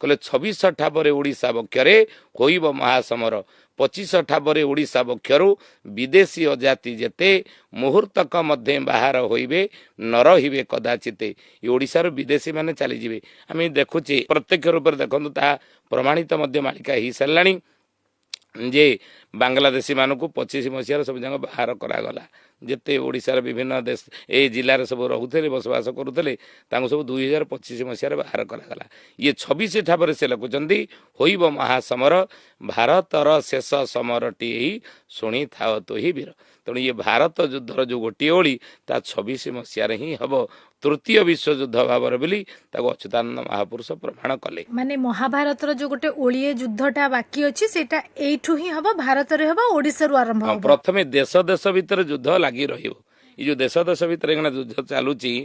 कहले 26 ठाबरे ओडिशा बक्षरे होइब महासमर 25 ठाबरे ओडिशा बक्षरु विदेशी अजाति जेते मुहूर्तक मध्य बाहर होइबे न रहिबे कदाचिते ये ओडिशार विदेशी माने चली जिवे आम देखुचे प्रत्यक्ष रूप से देखु ता प्रमाणित मध्य मालिका ही साराणी जे बांग्लादेशी मानक 25 मसीहार सब जगह बाहर करागला जिते ओडिशार विभिन्न देश ए जिले सब रोते बसवास करुले सब 2025 मसीहार बाहर करागला ये 26 ठाबर से लिखुंट होइब महासमर भारतर शेष समरटी शुणी था तो ही वीर तेणु ये भारत युद्धर जो गोटे ओली ता 26 मसीहार ही हम तृतीय विश्वयुद्ध भाव बोली अच्युतानंद महापुरुष प्रमाण कले माने महाभारत जो गोटे ओलिए युद्धटा बाकी अच्छी सेटा एठू ही हबो भारत रे हबो ओडिसा रु आरंभ हबो प्रथमे देश देश भितर युद्ध लगी रहिबो ये जो देश देश भितर युद्ध चलुची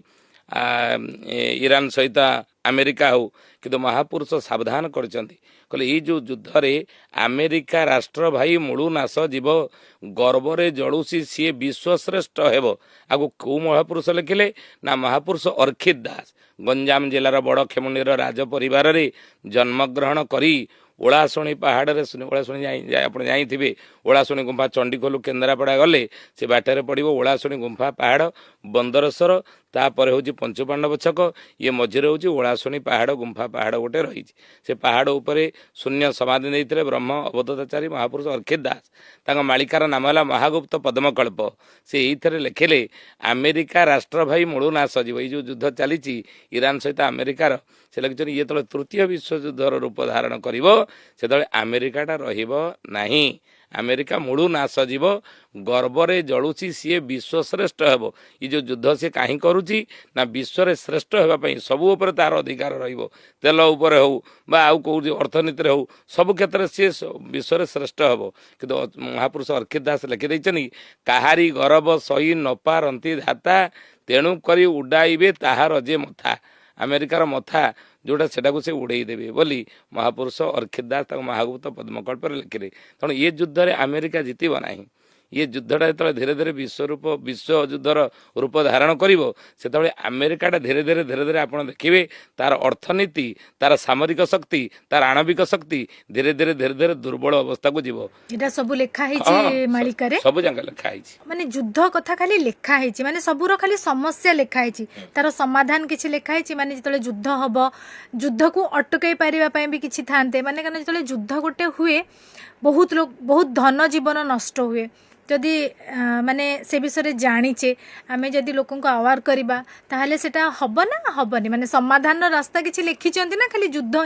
ईरान सहित अमेरिका हो कि महापुरुष सावधान करचंती कहले ये जो युद्ध रे अमेरिका राष्ट्र भाई मूलु नाश जीव गर्वरे जलुसी सी विश्वश्रेष्ठ हेब आगु कौ महापुरुष लिखिले ना महापुरुष अर्खित दास गंजाम जिलार बड़ खेमुंडीर राज परिवार रे जन्मग्रहण करी ओलाशुणी पहाड़ रे ओलाशुणी आप जाइए ओलाशुणी गुंफा चंडीखोल केन्द्रापड़ा गले से बाटर पड़ो ओलाशुणी गुंफा पहाड़ बंदरस्वर तापर हूँ पंचपांडव छक ये मझिरे हूँ ओलाशुणी पहाड़ गुंफा पहाड़ गोटे रही से पहाड़ उपरे शून्य समाधि नहीं ब्रह्म अवधूताचारी महापुरुष अर्खित दास तांका मालिकार नाम है महागुप्त पद्मकल्प से यही लिखिले अमेरिका राष्ट्र भाई मूलु नाश जीव ये जो युद्ध चली ईरान सहित अमेरिकार से लिखिं ये तले तृतीय विश्वयुद्धर रूप धारण कर अमेरिकाटा रही अमेरिका मूलु नाश जीव गर्वरे जलुची सी विश्वश्रेष्ठ हेब ये जो युद्ध सी कहीं करुच्ची ना विश्व श्रेष्ठ होगापी सबू उपर तार अधिकार रेल उपर हो आउ कौ अर्थनीति हो सब क्षेत्र सी विश्व श्रेष्ठ हेब कि महापुरुष अर्खित दास लिखिदे काहारी गर्व सही नपारती धाता तेणुक उड़ाइबे ताहार जे मथा अमेरिकार मथा जोटा से उड़े देवे बोली महापुरुष अर्खित दास महागुप्त पद्मकल्प लिखिले तेणु ये युद्ध रे अमेरिका जीतब ना ये युद्धटा जो धीरे धीरे विश्व युद्धर रूप धारण कर अमेरिकाटा धीरे धीरे आप देखिए तार अर्थनीति तार सामरिक शक्ति तार आणविक शक्ति धीरे धीरे दुर्बल अवस्था को जीव एटा सब लेखा है मालिका रे सब जगह लिखा है माने युद्ध कथा खाली लेखा है माने सबुर खाली समस्या लेखा है तार समाधान किछि लेखा है माने जितले युद्ध हबो युद्ध को अटकाई पारिबा पई भी किछि थांते माने कने जितले युद्ध गोटे हुए बहुत लोग बहुत धन जीवन नष्ट हुए जदि माने से विषय जानीचे आमे जदि लोकन को अवार करबा ताहले सेटा हबो ना हबनी माने समाधान रास्ता किछि लिखिचंती ना खाली युद्ध ही